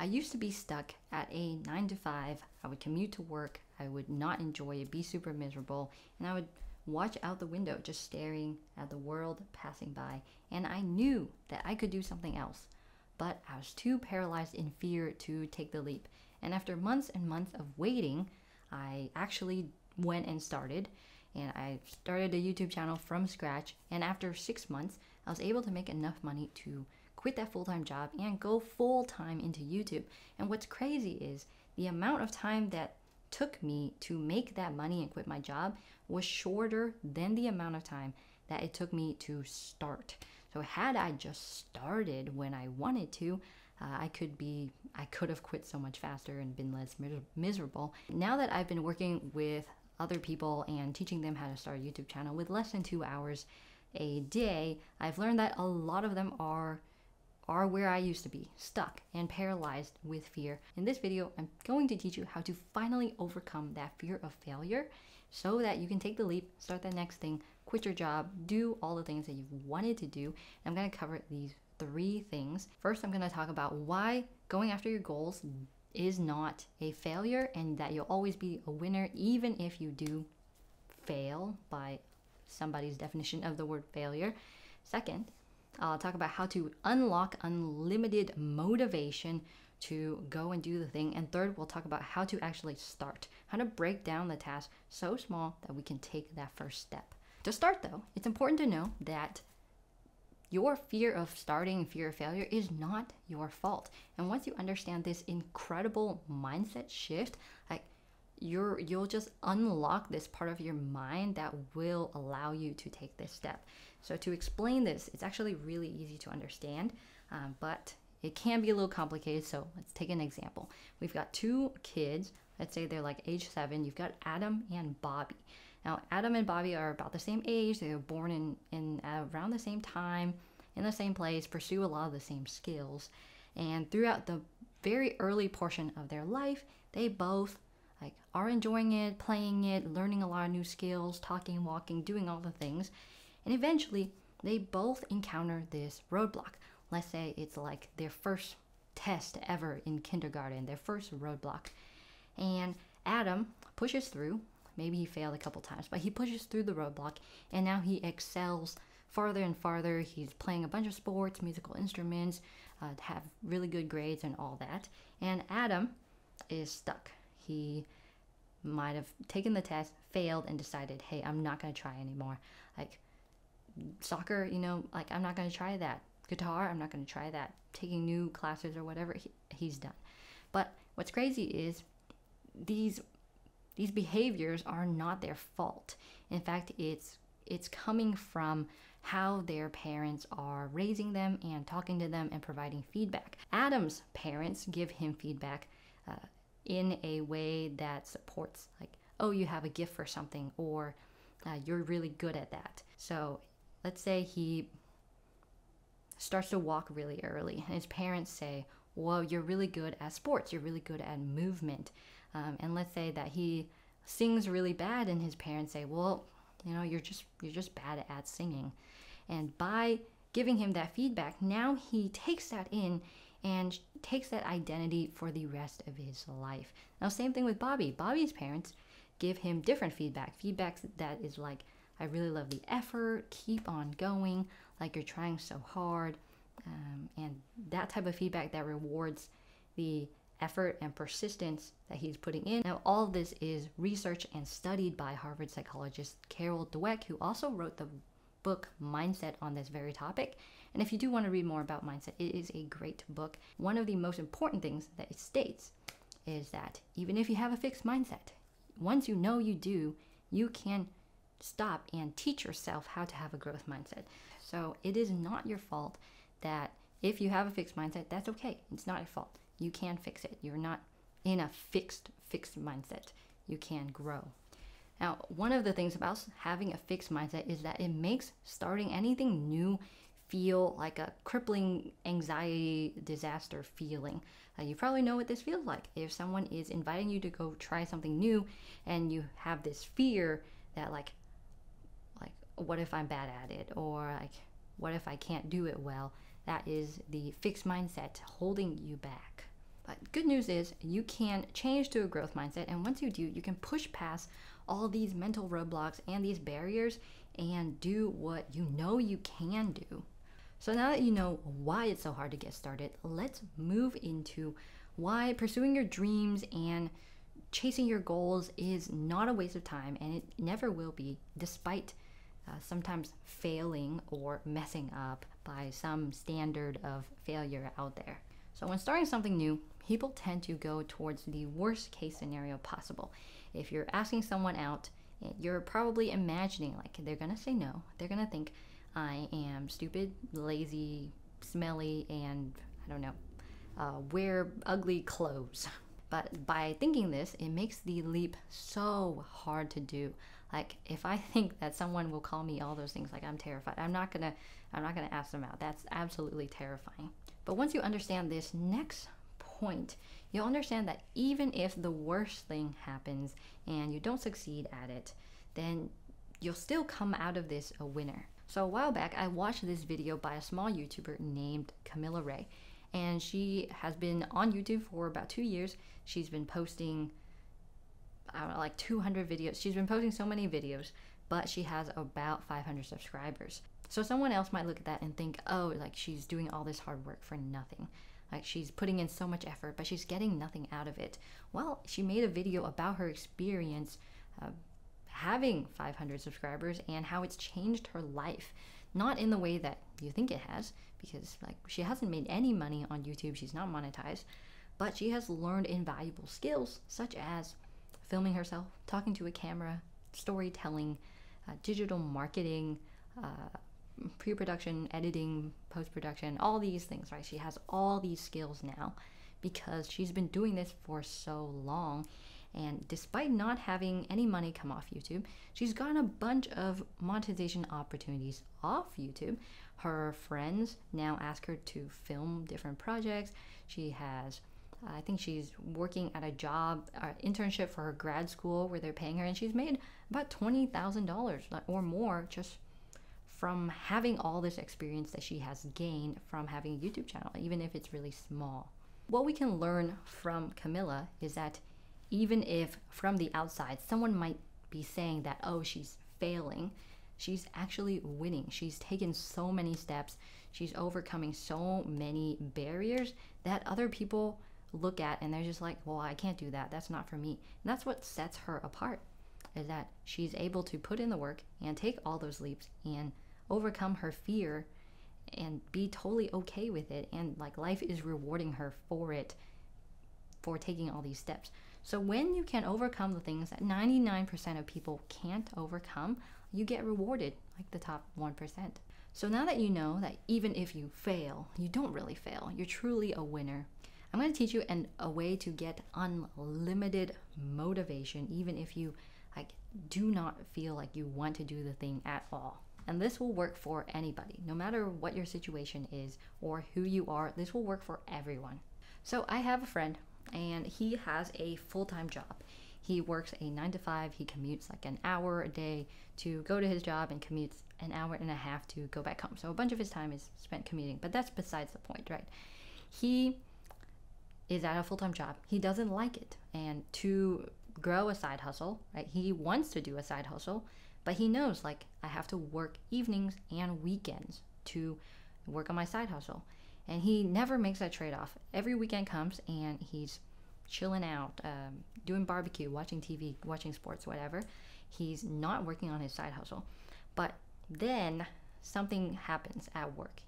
I used to be stuck at a 9 to 5. I would commute to work. I would not enjoy it, be super miserable, and I would watch out the window just staring at the world passing by. And I knew that I could do something else, but I was too paralyzed in fear to take the leap. And after months and months of waiting, I actually went and started. And I started a YouTube channel from scratch. And after 6 months, I was able to make enough money to quit that full-time job and go full-time into YouTube. And what's crazy is the amount of time that took me to make that money and quit my job was shorter than the amount of time that it took me to start. So had I just started when I wanted to, I could have quit so much faster and been less miserable. Now that I've been working with other people and teaching them how to start a YouTube channel with less than 2 hours a day, I've learned that a lot of them are where I used to be, stuck and paralyzed with fear. In this video, I'm going to teach you how to finally overcome that fear of failure so that you can take the leap, start the next thing, quit your job, do all the things that you've wanted to do. I'm going to cover these 3 things. First, I'm going to talk about why going after your goals is not a failure and that you'll always be a winner even if you do fail by somebody's definition of the word failure. Second, I'll talk about how to unlock unlimited motivation to go and do the thing. And third, we'll talk about how to actually start, how to break down the task so small that we can take that first step. To start though, it's important to know that your fear of starting, fear of failure is not your fault. And once you understand this incredible mindset shift, like you'll just unlock this part of your mind that will allow you to take this step. So to explain this, it's actually really easy to understand, but it can be a little complicated. So let's take an example. We've got 2 kids. Let's say they're like age 7. You've got Adam and Bobby. Now, Adam and Bobby are about the same age. They were born in around the same time, in the same place, pursue a lot of the same skills. And throughout the very early portion of their life, they both are enjoying it, playing it, learning a lot of new skills, talking, walking, doing all the things. And eventually, they both encounter this roadblock. Let's say it's like their first test ever in kindergarten, their first roadblock. And Adam pushes through. Maybe he failed a couple times, but he pushes through the roadblock, and now he excels farther and farther. He's playing a bunch of sports, musical instruments, have really good grades and all that. And Adam is stuck. He might have taken the test, failed, and decided, hey, I'm not going to try anymore. Like soccer, I'm not going to try that. Guitar, I'm not going to try that. Taking new classes or whatever, he's done. But what's crazy is these behaviors are not their fault. In fact, it's coming from how their parents are raising them and talking to them and providing feedback. Adam's parents give him feedback in a way that supports, like, oh, you have a gift for something, or you're really good at that. So let's say he starts to walk really early, and his parents say, well, you're really good at sports, you're really good at movement. And let's say that he sings really bad, and his parents say, well, you're just bad at singing. And by giving him that feedback, now he takes that in and takes that identity for the rest of his life. Now, same thing with Bobby. Bobby's parents give him different feedback that is like, I really love the effort, keep on going, like you're trying so hard, and that type of feedback that rewards the effort and persistence that he's putting in. Now, all of this is researched and studied by Harvard psychologist Carol Dweck, who also wrote the book Mindset on this very topic. And if you do want to read more about mindset, it is a great book. One of the most important things that it states is that even if you have a fixed mindset, once you know you do, you can stop and teach yourself how to have a growth mindset. So it is not your fault that if you have a fixed mindset, that's okay. It's not your fault. You can fix it. You're not in a fixed mindset. You can grow. Now, one of the things about having a fixed mindset is that it makes starting anything new feel like a crippling anxiety disaster feeling. You probably know what this feels like. If someone is inviting you to go try something new and you have this fear that like what if I'm bad at it, or like what if I can't do it well, that is the fixed mindset holding you back. But good news is you can change to a growth mindset, and once you do, you can push past all these mental roadblocks and these barriers and do what you know you can do. So now that you know why it's so hard to get started, let's move into why pursuing your dreams and chasing your goals is not a waste of time, and it never will be, despite sometimes failing or messing up by some standard of failure out there. So when starting something new, people tend to go towards the worst case scenario possible. If you're asking someone out, you're probably imagining like they're gonna say no. They're gonna think I am stupid, lazy, smelly, and I don't know, wear ugly clothes. But by thinking this, it makes the leap so hard to do. Like if I think that someone will call me all those things, like I'm terrified, I'm not gonna ask them out. That's absolutely terrifying. But once you understand this next point, you'll understand that even if the worst thing happens and you don't succeed at it, then you'll still come out of this a winner. So a while back, I watched this video by a small YouTuber named Camilla Ray, and she has been on YouTube for about 2 years. She's been posting, I don't know, like 200 videos. She's been posting so many videos, but she has about 500 subscribers. So someone else might look at that and think, oh, like she's doing all this hard work for nothing. Like she's putting in so much effort, but she's getting nothing out of it. Well, she made a video about her experience having 500 subscribers and how it's changed her life. Not in the way that you think it has, because like she hasn't made any money on YouTube, she's not monetized, but she has learned invaluable skills such as filming herself, talking to a camera, storytelling, digital marketing, pre-production, editing, post-production, all these things, right? She has all these skills now because she's been doing this for so long. And despite not having any money come off YouTube, she's gotten a bunch of monetization opportunities off YouTube. Her friends now ask her to film different projects. She has, I think she's working at a job, internship for her grad school where they're paying her, and she's made about $20,000 or more just from having all this experience that she has gained from having a YouTube channel, even if it's really small. What we can learn from Camilla is that even if from the outside someone might be saying that, oh, she's failing, she's actually winning. She's taken so many steps, she's overcoming so many barriers that other people look at and they're just like, well, I can't do that, that's not for me. And that's what sets her apart, is that she's able to put in the work and take all those leaps and overcome her fear and be totally okay with it, and like life is rewarding her for it, for taking all these steps. So when you can overcome the things that 99% of people can't overcome, you get rewarded like the top 1%. So now that you know that even if you fail, you don't really fail, you're truly a winner, I'm going to teach you a way to get unlimited motivation even if you like do not feel like you want to do the thing at all. And this will work for anybody, no matter what your situation is or who you are. This will work for everyone. So I have a friend, and he has a full-time job. He works a 9 to 5. He commutes like an hour a day to go to his job and commutes an hour and a half to go back home. So a bunch of his time is spent commuting, but that's besides the point, right? He is at a full-time job. He doesn't like it. And to grow a side hustle, right? He wants to do a side hustle, but he knows like I have to work evenings and weekends to work on my side hustle. And he never makes that trade-off. Every weekend comes and he's chilling out, doing barbecue, watching TV, watching sports, whatever. He's not working on his side hustle. But then something happens at work.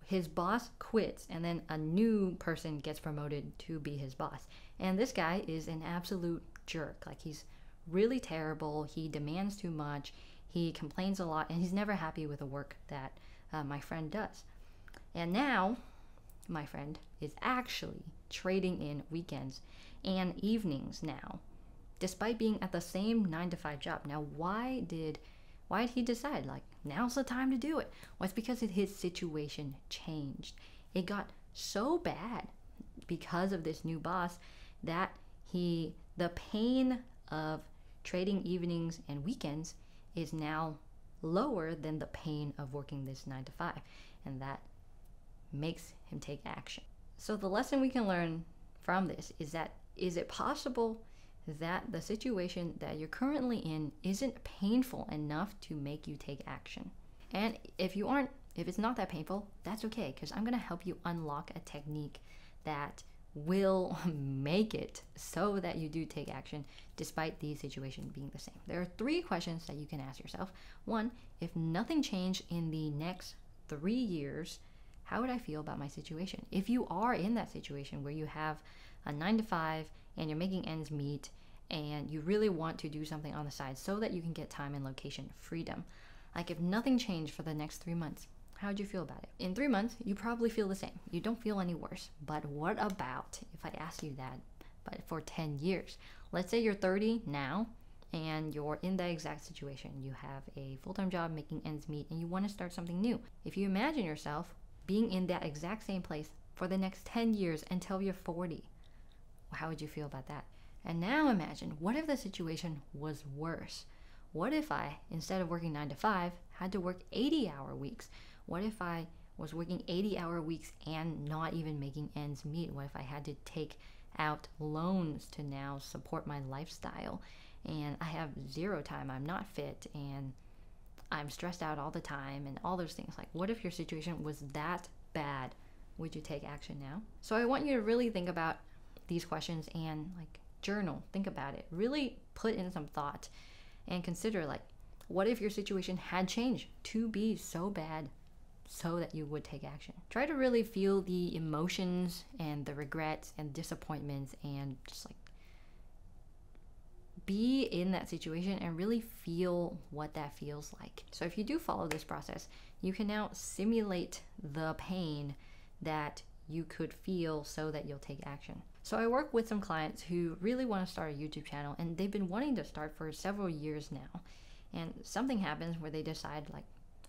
His boss quits, and then a new person gets promoted to be his boss. And this guy is an absolute jerk. Like he's really terrible. He demands too much. He complains a lot, and he's never happy with the work that my friend does. And now my friend is actually trading in weekends and evenings now, despite being at the same 9 to 5 job. Now, why did he decide like now's the time to do it? Well, it's because his situation changed. It got so bad because of this new boss that the pain of trading evenings and weekends is now lower than the pain of working this 9 to 5, and that makes him take action. So the lesson we can learn from this is that, is it possible that the situation that you're currently in isn't painful enough to make you take action? And if it's not that painful, that's okay, because I'm going to help you unlock a technique that will make it so that you do take action despite the situation being the same. There are 3 questions that you can ask yourself. 1, if nothing changed in the next 3 years, how would I feel about my situation? If you are in that situation where you have a 9 to 5 and you're making ends meet and you really want to do something on the side so that you can get time and location freedom, like if nothing changed for the next 3 months, how would you feel about it? In 3 months, you probably feel the same. You don't feel any worse. But what about if I ask you that, but for 10 years? Let's say you're 30 now and you're in that exact situation. You have a full-time job making ends meet and you want to start something new. If you imagine yourself being in that exact same place for the next 10 years until you're 40, how would you feel about that? And now imagine, what if the situation was worse? What if I, instead of working 9 to 5, had to work 80-hour weeks? What if I was working 80-hour weeks and not even making ends meet? What if I had to take out loans to now support my lifestyle and I have 0 time, I'm not fit, and I'm stressed out all the time and all those things? Like, what if your situation was that bad? Would you take action now? So I want you to really think about these questions and like journal, think about it, really put in some thought and consider, like, what if your situation had changed to be so bad so that you would take action? Try to really feel the emotions and the regrets and disappointments and just like be in that situation and really feel what that feels like. So if you do follow this process, you can now simulate the pain that you could feel so that you'll take action. So I work with some clients who really want to start a YouTube channel and they've been wanting to start for several years now. And something happens where they decide, like,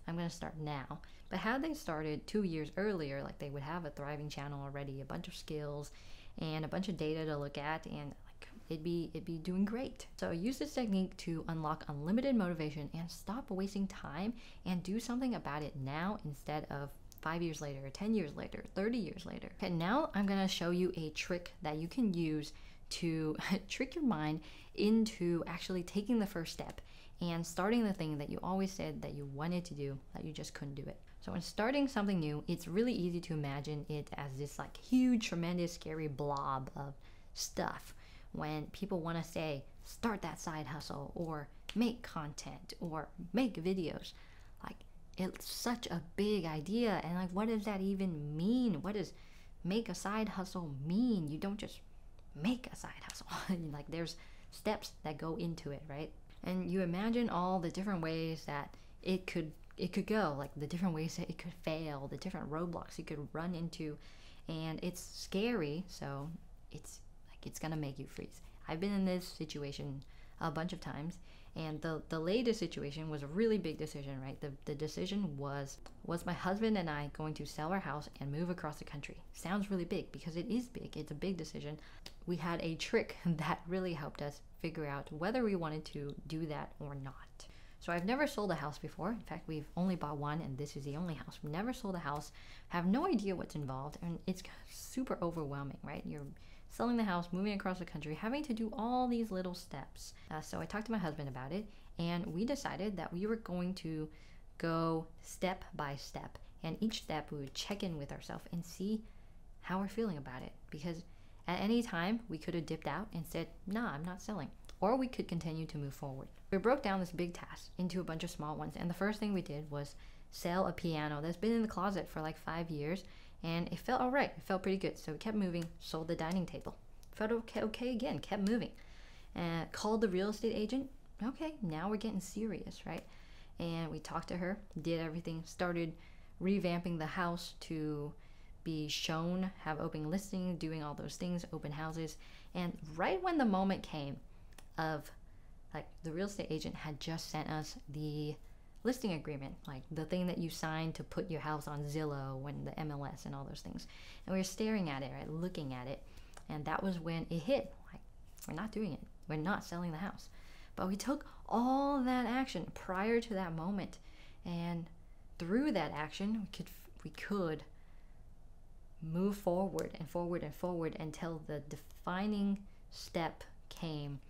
I'm going to start now. But had they started 2 years earlier, like, they would have a thriving channel already, a bunch of skills and a bunch of data to look at, and like it'd be doing great. So use this technique to unlock unlimited motivation and stop wasting time and do something about it now instead of 5 years later, 10 years later, 30 years later. Okay, now I'm going to show you a trick that you can use to trick your mind into actually taking the first step and starting the thing that you always said that you wanted to do, that you just couldn't do it. So when starting something new, it's really easy to imagine it as this like huge, tremendous, scary blob of stuff. When people want to say, start that side hustle or make content or make videos, like, it's such a big idea. And like, what does that even mean? What does make a side hustle mean? You don't just make a side hustle. Like, there's steps that go into it, right? And you imagine all the different ways that it could go, like the different ways that it could fail, the different roadblocks you could run into, and it's scary. So it's like, it's gonna make you freeze. I've been in this situation a bunch of times, and the latest situation was a really big decision, right? The decision was my husband and I going to sell our house and move across the country? Sounds really big because it is big. It's a big decision. We had a trick that really helped us figure out whether we wanted to do that or not. So I've never sold a house before. In fact, we've only bought one, and this is the only house. We've never sold a house, have no idea what's involved, and it's super overwhelming, right? You're selling the house, moving across the country, having to do all these little steps. So I talked to my husband about it, and we decided that we were going to go step by step. And each step we would check in with ourselves and see how we're feeling about it. Because at any time, we could have dipped out and said, nah, I'm not selling. Or we could continue to move forward. We broke down this big task into a bunch of small ones. And the first thing we did was sell a piano that's been in the closet for like 5 years. And it felt all right. It felt pretty good. So we kept moving, sold the dining table. Felt okay again, kept moving. Called the real estate agent. Okay, now we're getting serious, right? And we talked to her, did everything, started revamping the house to be shown, have open listing, doing all those things, open houses. And right when the moment came of, like, the real estate agent had just sent us the listing agreement, like the thing that you signed to put your house on Zillow and the MLS and all those things. And we were staring at it, right, looking at it. And that was when it hit, like, we're not doing it. We're not selling the house. But we took all that action prior to that moment. And through that action, we could move forward and forward and forward until the defining step came,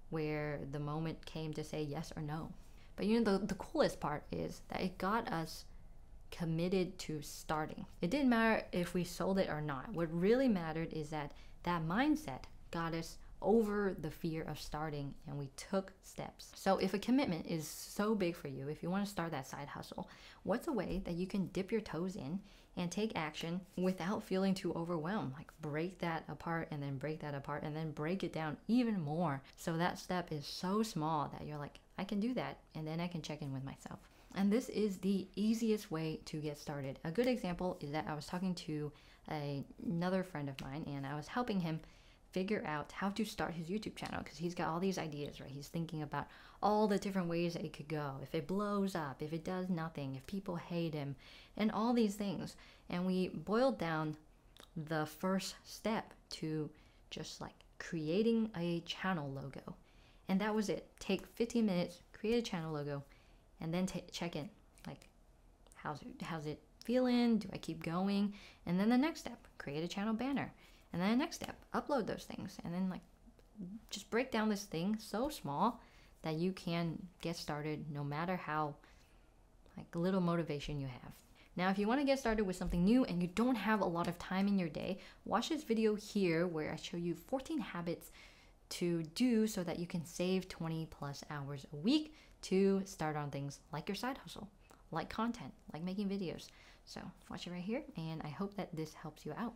where the moment came to say yes or no. But you know, the coolest part is that it got us committed to starting. It didn't matter if we sold it or not. What really mattered is that mindset got us over the fear of starting, and we took steps. So if a commitment is so big for you, if you want to start that side hustle, what's a way that you can dip your toes in and take action without feeling too overwhelmed? Like break that apart and then break that apart and then break it down even more, so that step is so small that you're like, I can do that, and then I can check in with myself. And this is the easiest way to get started. A good example is that I was talking to another friend of mine, and I was helping him figure out how to start his YouTube channel, because he's got all these ideas, right? He's thinking about all the different ways that it could go. If it blows up, if it does nothing, if people hate him, and all these things. And we boiled down the first step to just like creating a channel logo. And that was it. Take 15 minutes, create a channel logo, and then check in. Like, how's it feeling? Do I keep going? And then the next step, create a channel banner. And then the next step, upload those things. And then like just break down this thing so small that you can get started no matter how like little motivation you have. Now, if you want to get started with something new and you don't have a lot of time in your day, watch this video here where I show you 14 habits to do so that you can save 20 plus hours a week to start on things like your side hustle, like content, like making videos. So watch it right here, and I hope that this helps you out.